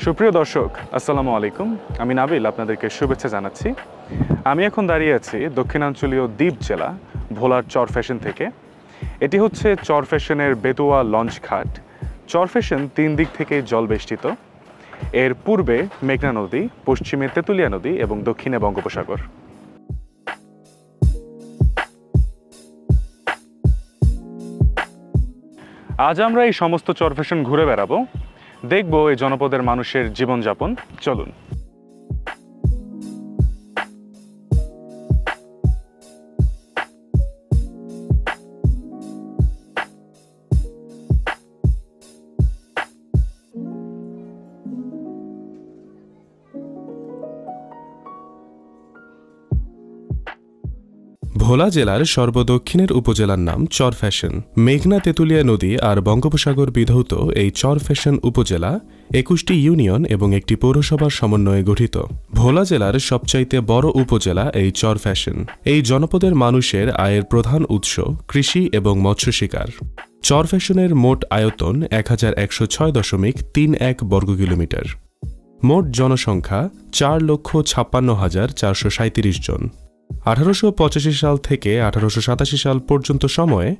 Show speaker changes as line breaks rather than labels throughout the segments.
সুপ্রিয় দর্শক, আসসালামু আলাইকুম। আমি নাবিল আপনাদেরকে শুভেচ্ছা জানাচ্ছি। আমি এখন দাঁড়িয়ে আছি দক্ষিণাঞ্চলীয় দ্বীপ জেলা ভোলার চরফ্যাশন থেকে। এটি হচ্ছে চরফ্যাশনের বেতুয়া লঞ্চ ঘাট। চরফ্যাশন 3 দিক থেকে জলবেষ্টিত। এর পূর্বে মেঘনা নদী, পশ্চিমে তেঁতুলিয়া নদী এবং দক্ষিণে বঙ্গোপসাগর। আজ আমরা এই সমস্ত চরফ্যাশন ঘুরে বেড়াবো, দেখব এই জনপদের মানুষের জীবনযাপন। চলুন।
ভোলা জেলার সর্বদক্ষিণের উপজেলার নাম চরফ্যাশন। মেঘনা তেঁতুলিয়া নদী আর বঙ্গোপসাগর বিধৌত এই চরফ্যাশন উপজেলা 21টি ইউনিয়ন এবং একটি পৌরসভার সমন্বয়ে গঠিত। ভোলা জেলার সবচাইতে বড় উপজেলা এই চরফ্যাশন। এই জনপদের মানুষের আয়ের প্রধান উৎস কৃষি এবং মৎস্য শিকার। চরফ্যাশনের মোট আয়তন 1106.31 বর্গ কিলোমিটার। মোট জনসংখ্যা 4,56,437 জন। 1885 সাল থেকে 1887 সাল পর্যন্ত সময়ে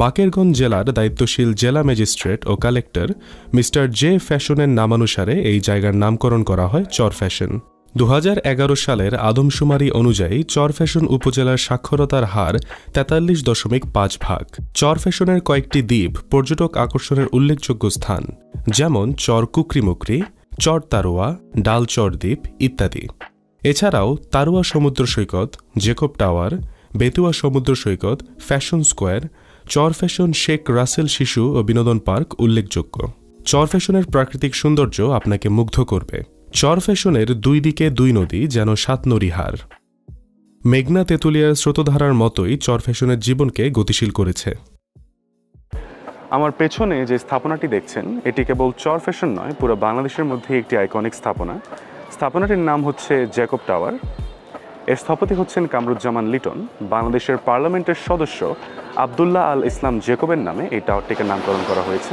বাকেরগঞ্জ জেলার দায়িত্বশীল জেলা ম্যাজিস্ট্রেট ও কালেক্টর মিস্টার জে ফ্যাশনের নামানুসারে এই জায়গার নামকরণ করা হয় চরফ্যাশন। 2011 সালের আদমশুমারি অনুযায়ী চরফ্যাশন উপজেলার সাক্ষরতার হার 43.5%। চরফ্যাশনের কয়েকটি দ্বীপ পর্যটক আকর্ষণের উল্লেখযোগ্য স্থান, যেমন চর কুকরিমুকরি, চর তারোয়া, ডালচর দ্বীপ ইত্যাদি। এছাড়াও তারোয়া সমুদ্র সৈকত, জেকব টাওয়ার, বেতুয়া সমুদ্র সৈকত, ফ্যাশন স্কোয়ার, চরফ্যাশন শেখ রাসেল শিশু ও বিনোদন পার্ক উল্লেখযোগ্য। চরফ্যাশনের প্রাকৃতিক সৌন্দর্য আপনাকে মুগ্ধ করবে। চরফ্যাশনের দুই দিকে দুই নদী যেন সাত নড়িহার। মেঘনা তেঁতুলিয়ার স্রোতধারার মতোই চরফ্যাশনের জীবনকে গতিশীল করেছে।
আমার পেছনে যে স্থাপনাটি দেখছেন, এটি কেবল চরফ্যাশন নয়, পুরো বাংলাদেশের মধ্যে একটি আইকনিক স্থাপনা। স্থাপনাটির নাম হচ্ছে জেকব টাওয়ার। এর স্থপতি হচ্ছেন কামরুজ্জামান লিটন। বাংলাদেশের পার্লামেন্টের সদস্য আবদুল্লাহ আল ইসলাম জেকবের নামে এই টাওয়ারটিকে নামকরণ করা হয়েছে।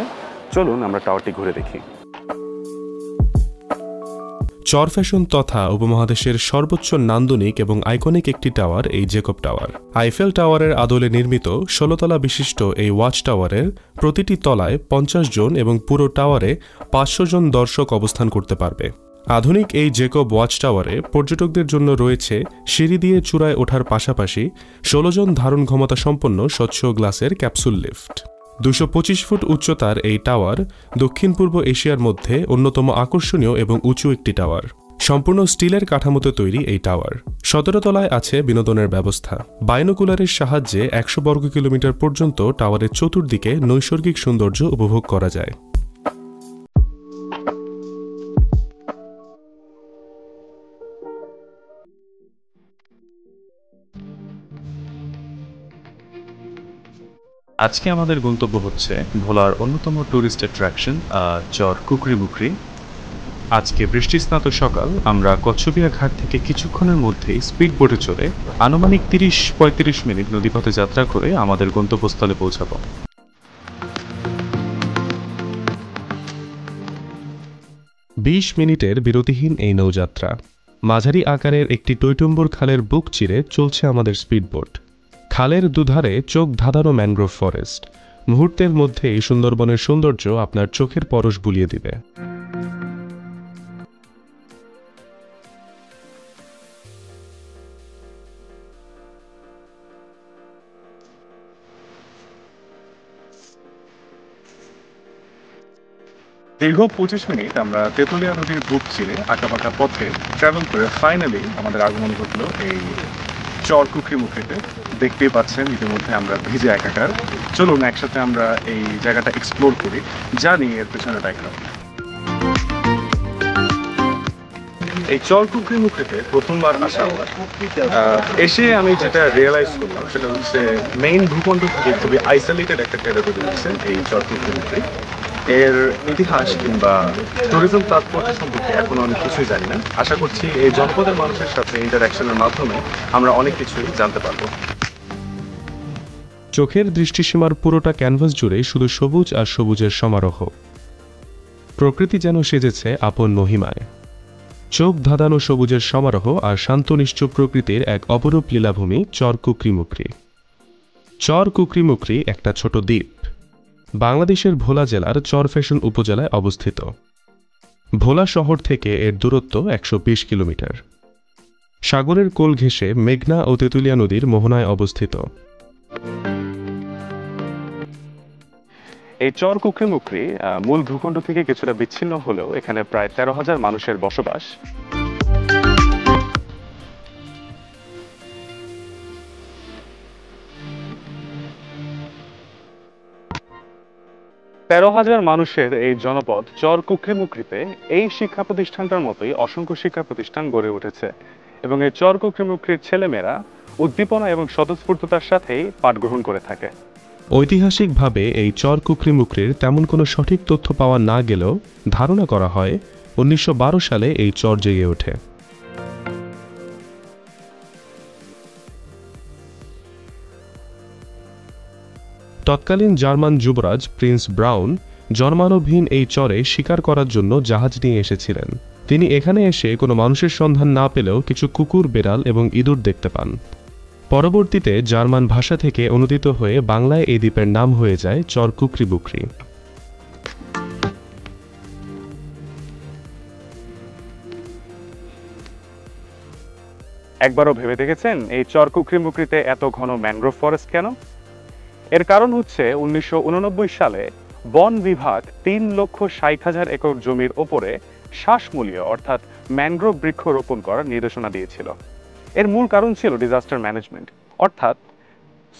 চলুন আমরা টাওয়ারটি ঘুরে দেখি।
চরফ্যাশন তথা উপমহাদেশের সর্বোচ্চ নান্দনিক এবং আইকনিক একটি টাওয়ার এই জেকব টাওয়ার। আইফেল টাওয়ারের আদলে নির্মিত 16 তলা বিশিষ্ট এই ওয়াচ টাওয়ারের প্রতিটি তলায় 50 জন এবং পুরো টাওয়ারে 500 জন দর্শক অবস্থান করতে পারবে। আধুনিক এই জেকব ওয়াচ টাওয়ারে পর্যটকদের জন্য রয়েছে সিঁড়ি দিয়ে চূড়ায় ওঠার পাশাপাশি 16 জন ধারণ ক্ষমতা সম্পন্ন স্বচ্ছ গ্লাসের ক্যাপসুল লিফট। 225 ফুট উচ্চতার এই টাওয়ার দক্ষিণ পূর্ব এশিয়ার মধ্যে অন্যতম আকর্ষণীয় এবং উঁচু একটি টাওয়ার। সম্পূর্ণ স্টিলের কাঠামোতে তৈরি এই টাওয়ার। 17 তলায় আছে বিনোদনের ব্যবস্থা। বাইনোকুলারের সাহায্যে 100 বর্গ কিলোমিটার পর্যন্ত টাওয়ারের চতুর্দিকে নৈসর্গিক সৌন্দর্য উপভোগ করা যায়।
আজকে আমাদের গন্তব্য হচ্ছে ভোলার অন্যতম ট্যুরিস্ট অ্যাট্রাকশন চর কুকরিমুকরি। আজকে বৃষ্টিস্নাত সকাল। আমরা কচ্ছপিয়া ঘাট থেকে কিছুক্ষণের মধ্যেই স্পিড বোটে চড়ে আনুমানিক 30-35 মিনিট নদীপথে যাত্রা করে আমাদের গন্তব্যস্থলে পৌঁছাব।
বিশ মিনিটের বিরতিহীন এই নৌযাত্রা। মাঝারি আকারের একটি টৈটম্বুর খালের বুক চিরে চলছে আমাদের স্পিডবোট। খালের দুধারে চোখ ধাঁধানো ম্যানগ্রোভ ফরেস্ট। মুহূর্তের মধ্যে এই সুন্দরবনের সৌন্দর্য আপনার চোখের পরশ বুলিয়ে দিবে।
দীর্ঘ 25 মিনিট আমরা তেঁতুলিয়া নদীর বুক চিরে আঁকাবাঁকা পথে ট্রাভেল করে ফাইনালি আমাদের আগমন ঘটলো এই চর কুকরিমুকরিতে। দেখতেই পাচ্ছেন ইতিমধ্যে আমরা ভিজে একাকার। চলুন একসাথে আমরা এই জায়গাটা এক্সপ্লোর করি, জানি এর পেছনে ব্যাকগ্রাউন্ড। এই চর কুকরিমুকরিতে প্রথমবার আসা এসে আমি যেটা রিয়েলাইজ করলাম সেটা হচ্ছে মেইন ভূখণ্ড থেকে খুবই আইসোলেটেড একটা টেরিটরি হচ্ছে এই চর কুকরিমুকরি। এর ইতিহাস কিংবা ট্যুরিজম তাৎপর্য সম্পর্কে এখনো অনেক কিছুই জানি না। আশা করছি এই জনপদের মানুষের সাথে ইন্টারাকশনের মাধ্যমে আমরা অনেক কিছুই জানতে পারবো।
চোখের দৃষ্টিসীমার পুরোটা ক্যানভাস জুড়ে শুধু সবুজ আর সবুজের সমারোহ। প্রকৃতি যেন সেজেছে আপন মহিমায়। চোখ ধাঁধানো সবুজের সমারোহ আর শান্ত নিশ্চুপ প্রকৃতির এক অপরূপ লীলাভূমি চর কুকরিমুকরি। চর কুকরিমুকরি একটা ছোট দ্বীপ, বাংলাদেশের ভোলা জেলার চরফ্যাশন উপজেলায় অবস্থিত। ভোলা শহর থেকে এর দূরত্ব ১২০ কিলোমিটার। সাগরের কোল ঘেঁষে মেঘনা ও তেঁতুলিয়া নদীর মোহনায় অবস্থিত।
এই চর কুকরিমুকরি মূল ভূখণ্ড থেকে কিছুটা বিচ্ছিন্ন হলেও এখানে প্রায় ১৩,০০০ মানুষের বসবাস। মানুষের এই জনপদ চর কুকরিমুকরিতে এই শিক্ষা প্রতিষ্ঠানটার মতোই অসংখ্য শিক্ষা প্রতিষ্ঠান গড়ে উঠেছে এবং এই চর কুকরিমুকরির ছেলেমেয়েরা উদ্দীপনা এবং স্বতঃস্ফূর্ততার সাথেই পাঠ গ্রহণ করে থাকে।
ঐতিহাসিকভাবে এই চর কুকরিমুকরির তেমন কোনো সঠিক তথ্য পাওয়া না গেলেও ধারণা করা হয় ১৯১২ সালে এই চর জেগে ওঠে। তৎকালীন জার্মান যুবরাজ প্রিন্স ব্রাউন জন্মানোহীন এই চরে শিকার করার জন্য জাহাজ নিয়ে এসেছিলেন। তিনি এখানে এসে কোনো মানুষের সন্ধান না পেলেও কিছু কুকুর, বেড়াল এবং ইঁদুর দেখতে পান। পরবর্তীতে জার্মান ভাষা থেকে অনুদিত হয়ে বাংলায় এই দ্বীপের নাম হয়ে যায় চর কুকরিমুকরি।
একবারও ভেবে দেখেছেন এই চর কুকরিমুকরিতে এত ঘন ম্যানগ্রোভ ফরেস্ট কেন? এর কারণ হচ্ছে ১৯৮৯ সালে বন বিভাগ ৩,৬০,০০০ একর জমির ওপরে শ্বাসমূলীয় অর্থাৎ ম্যানগ্রোভ বৃক্ষ রোপণ করার নির্দেশনা দিয়েছিল। এর মূল কারণ ছিল ডিজাস্টার ম্যানেজমেন্ট, অর্থাৎ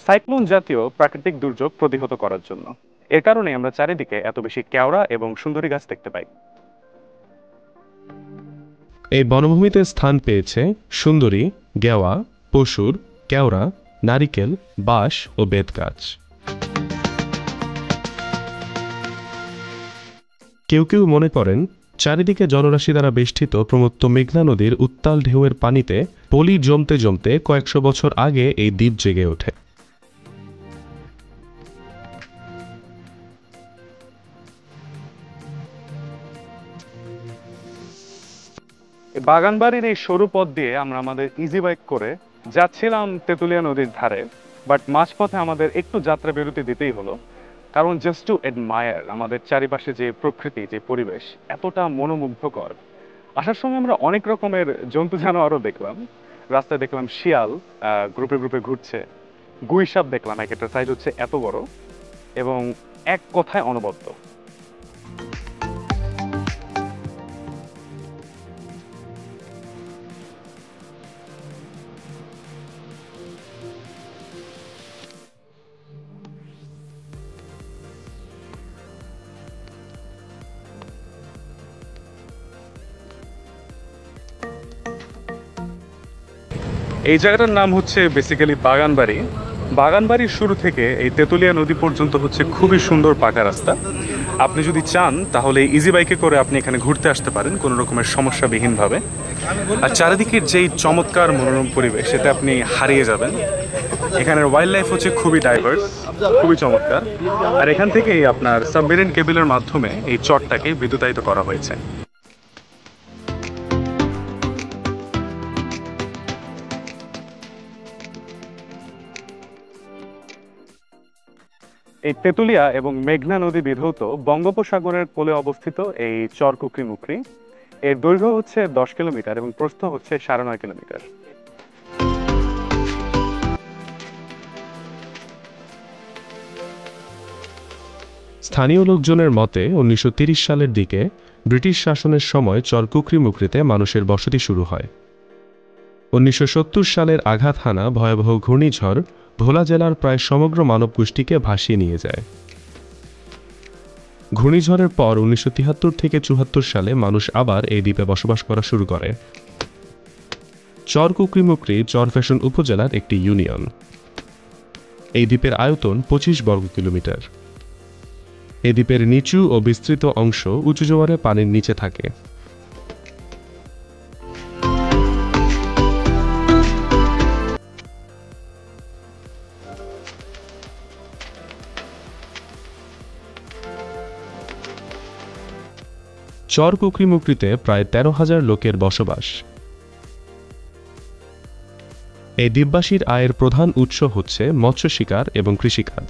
সাইক্লোন জাতীয় প্রাকৃতিক দুর্যোগ প্রতিহত করার জন্য। এর কারণে আমরা চারিদিকে এত বেশি কেওড়া এবং সুন্দরী গাছ দেখতে পাই।
এই বনভূমিতে স্থান পেয়েছে সুন্দরী, গেওয়া, পশুর, কেওড়া, নারিকেল, বাঁশ ও বেত গাছ। কেউ কেউ মনে করেন চারিদিকে জলরাশি দ্বারা বেষ্টিত প্রমত্ত মেঘনা নদীর উত্তাল ঢেউয়ের পানিতে পলি জমতে জমতে কয়েকশো বছর আগে এই দ্বীপ জেগে ওঠে।
বাগানবাড়ির এই সরু পথ দিয়ে আমরা আমাদের ইজি বাইক করে যাচ্ছিলাম তেঁতুলিয়া নদীর ধারে, বাট মাঝপথে আমাদের একটু যাত্রা বিরতি দিতেই হলো, কারণ জাস্ট টু অ্যাডমায়ার আমাদের চারিপাশে যে প্রকৃতি, যে পরিবেশ এতটা মনোমুগ্ধকর। আসার সময় আমরা অনেক রকমের জন্তু জানোয়ারও দেখলাম। রাস্তায় দেখলাম শিয়াল গ্রুপে গ্রুপে ঘুরছে, গুই সাপ দেখলাম, এক একটা সাইজ হচ্ছে এত বড় এবং এক কথায় অনবদ্য। এই জায়গাটার নাম হচ্ছে বেসিক্যালি বাগানবাড়ি। বাগানবাড়ির শুরু থেকে এই তেঁতুলিয়া নদী পর্যন্ত হচ্ছে খুবই সুন্দর পাকা রাস্তা। আপনি যদি চান তাহলে ইজি বাইকে করে আপনি এখানে ঘুরতে আসতে পারেন কোনো রকমের সমস্যাবিহীনভাবে। আর চারিদিকের যেই চমৎকার মনোরম পরিবেশ, এতে আপনি হারিয়ে যাবেন। এখানের ওয়াইল্ড লাইফ হচ্ছে খুবই ডাইভার্স, খুবই চমৎকার। আর এখান থেকেই আপনার সাবমেরিন কেবলের মাধ্যমে এই চরটাকে বিদ্যুতায়িত করা হয়েছে। এই তেঁতুলিয়া এবং মেঘনা নদী বিধৌত বঙ্গোপসাগরের কোলে অবস্থিত এই চর কুকরিমুকরি, এর দৈর্ঘ্য হচ্ছে 10 কিলোমিটার এবং প্রস্থ হচ্ছে 9.5 কিলোমিটার।
স্থানীয় লোকজনের মতে ১৯৩০ সালের দিকে ব্রিটিশ শাসনের সময় চর কুকরিমুকরিতে মানুষের বসতি শুরু হয়। ১৯৭০ সালের আঘাত হানা ভয়াবহ ঘূর্ণিঝড় ভোলা জেলার প্রায় সমগ্র মানব গোষ্ঠীকে ভাসিয়ে নিয়ে যায়। ঘূর্ণিঝড়ের পর ১৯৭৩ থেকে ৭৪ সালে মানুষ আবার এই দ্বীপে বসবাস করা শুরু করে। চর কুকরিমুকরি চরফ্যাশন উপজেলার একটি ইউনিয়ন। এই দ্বীপের আয়তন ২৫ বর্গ কিলোমিটার। এই দ্বীপের নিচু ও বিস্তৃত অংশ উঁচু জোয়ারে পানির নিচে থাকে। চর কুকরিমুকরিতে প্রায় 13,000 লোকের বসবাস। এই দ্বীপবাসীর আয়ের প্রধান উৎস হচ্ছে মৎস্য শিকার এবং কৃষিকাজ।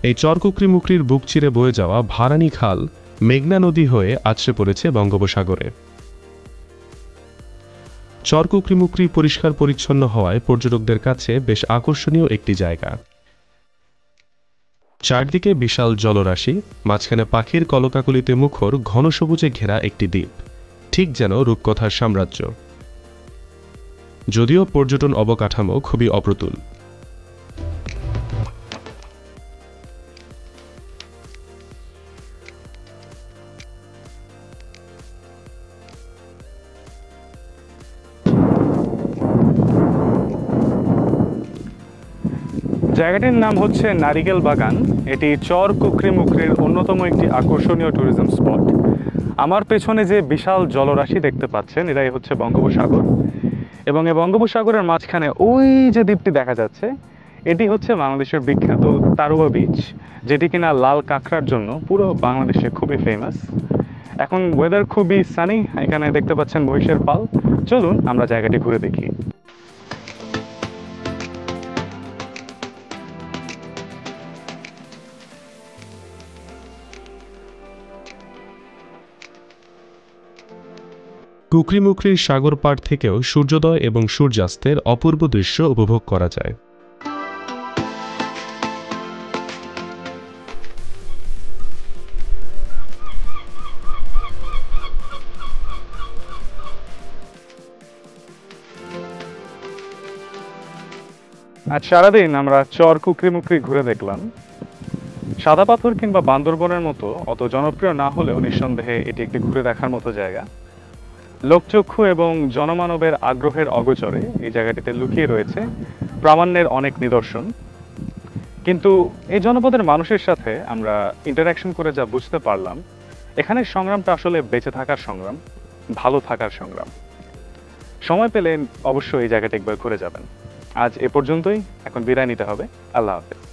এই চর কুকরিমুকরির বুক চিরে বয়ে যাওয়া ভারানী খাল মেঘনা নদী হয়ে আছড়ে পড়েছে বঙ্গোপসাগরে। চর কুকরিমুকরি পরিষ্কার পরিচ্ছন্ন হওয়ায় পর্যটকদের কাছে বেশ আকর্ষণীয় একটি জায়গা। চারদিকে বিশাল জলরাশি, মাঝখানে পাখির কলকাকলিতে মুখর ঘন সবুজে ঘেরা একটি দ্বীপ, ঠিক যেন রূপকথার সাম্রাজ্য। যদিও পর্যটন অবকাঠামো খুবই অপ্রতুল।
জায়গাটির নাম হচ্ছে নারিকেল বাগান। এটি চর কুকরিমুকরির অন্যতম একটি আকর্ষণীয় ট্যুরিজম স্পট। আমার পেছনে যে বিশাল জলরাশি দেখতে পাচ্ছেন, এটাই হচ্ছে বঙ্গোপসাগর, এবং এই বঙ্গোপসাগরের মাঝখানে ওই যে দ্বীপটি দেখা যাচ্ছে, এটি হচ্ছে বাংলাদেশের বিখ্যাত তারুয়া বিচ, যেটি কিনা লাল কাঁকড়ার জন্য পুরো বাংলাদেশে খুবই ফেমাস। এখন ওয়েদার খুবই সানি, এখানে দেখতে পাচ্ছেন মহিষের পাল। চলুন আমরা জায়গাটি ঘুরে দেখি।
কুকরিমুকরির সাগর পাড় থেকেও সূর্যোদয় এবং সূর্যাস্তের অপূর্ব দৃশ্য উপভোগ করা যায়।
আজ সারাদিন আমরা চর কুকরিমুকরি ঘুরে দেখলাম। সাদা পাথর কিংবা বান্দরবনের মতো অত জনপ্রিয় না হলেও নিঃসন্দেহে এটি একটি ঘুরে দেখার মতো জায়গা। লোকচক্ষু এবং জনমানবের আগ্রহের অগোচরে এই জায়গাটিতে লুকিয়ে রয়েছে প্রামাণ্যের অনেক নিদর্শন। কিন্তু এই জনপদের মানুষের সাথে আমরা ইন্টারাকশন করে যা বুঝতে পারলাম, এখানের সংগ্রামটা আসলে বেঁচে থাকার সংগ্রাম, ভালো থাকার সংগ্রাম। সময় পেলে অবশ্যই এই জায়গাটা একবার ঘুরে যাবেন। আজ এ পর্যন্তই, এখন বিদায় নিতে হবে। আল্লাহ হাফেজ।